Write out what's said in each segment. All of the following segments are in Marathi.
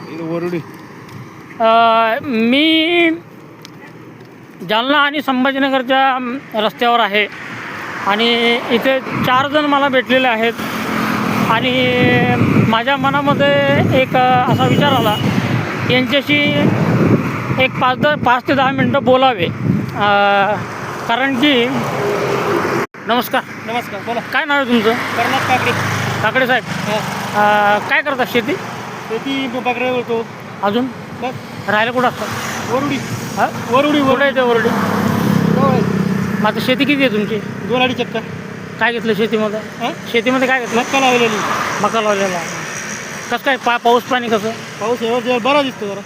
वरुडी. मी जालना आणि संभाजीनगरच्या रस्त्यावर आहे आणि इथे 4 जण मला भेटलेले आहेत आणि माझ्या मनामध्ये एक असा विचार आला यांच्याशी एक 5 ते 10 मिनटं बोलावे. कारण की नमस्कार. नमस्कार, बोला. काय नाव आहे तुमचं? कर्नाट काकडे. काकडे साहेब, काय करतात? शेती शेती बकऱ्या होतो. अजून बस राहायला कुठं असतात? वरुडी. हां, वरुडी कुठं येते वरडी? वरुडी. मग आता शेती किती आहे तुमची? 2 चक्कर. काय घेतलं शेतीमध्ये? हां, शेतीमध्ये काय घेतलं? मक्का लावलेली. मका लावलेला. कसं काय पाऊस पाणी कसं? पाऊस एवढा बरा दिसतो जरा.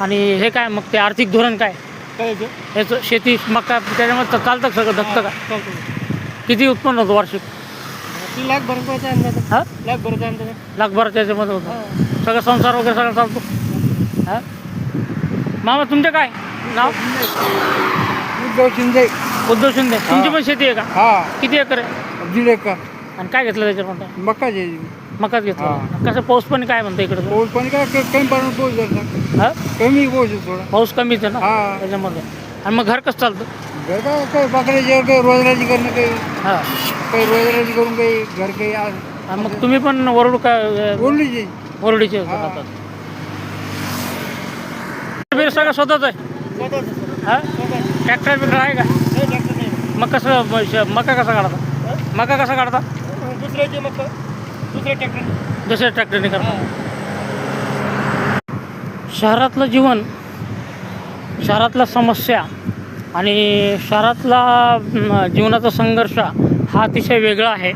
आणि हे काय मग ते आर्थिक धोरण काय काय याचं? ह्याचं? शेती मका त्याच्यामध्ये तर चालतं का सगळं? धकतं का? चालतो. किती उत्पन्न होतं वार्षिक? 3 लाख भरपायचा अंदाज. हां, 1 लाख भरायचा अंदाज. लाखभराच्या याच्यामध्ये होतं. हां. सगळं संसार वगैरे सगळं चालतो. हां, मामा तुमचं काय नाव? उद्धव शिंदे. उद्धव शिंदे. तुमची पण शेती आहे का? हा, किती एकर आहे? 1.5 एकर. आणि काय घेतलं त्याच्यामध्ये? मक्का जे मकाच घेतलं. कसं पाऊस पाणी काय म्हणतं इकडं? पाऊस पाणी काय कमी पाणी पाऊस जातं. हां, कमी पाऊस आहे थोडा. पाऊस कमीच आहे ना हां. त्याच्यामध्ये. आणि मग घर कसं चालतं? घर काय काही बकऱ्याची काही रोजगाराची करणं, हां, काही रोजगाराची करून काही घर काही आणि मग तुम्ही पण वरडू काय बोललीची. वरडीचे हां. राहतात? बिर सगळं स्वतःच आहे? हां, ट्रॅक्टर बिक्टर आहे का? मग कसं मका कसा काढता? मका कसा काढता? दुसऱ्याचे मक्का दुसऱ्या ट्रॅक्टर. दुसऱ्या ट्रॅक्टरने करता. शहरातलं जीवन, शहरातल्या समस्या आणि शहरातला जीवनाचा संघर्ष हा अतिशय वेगळा आहे.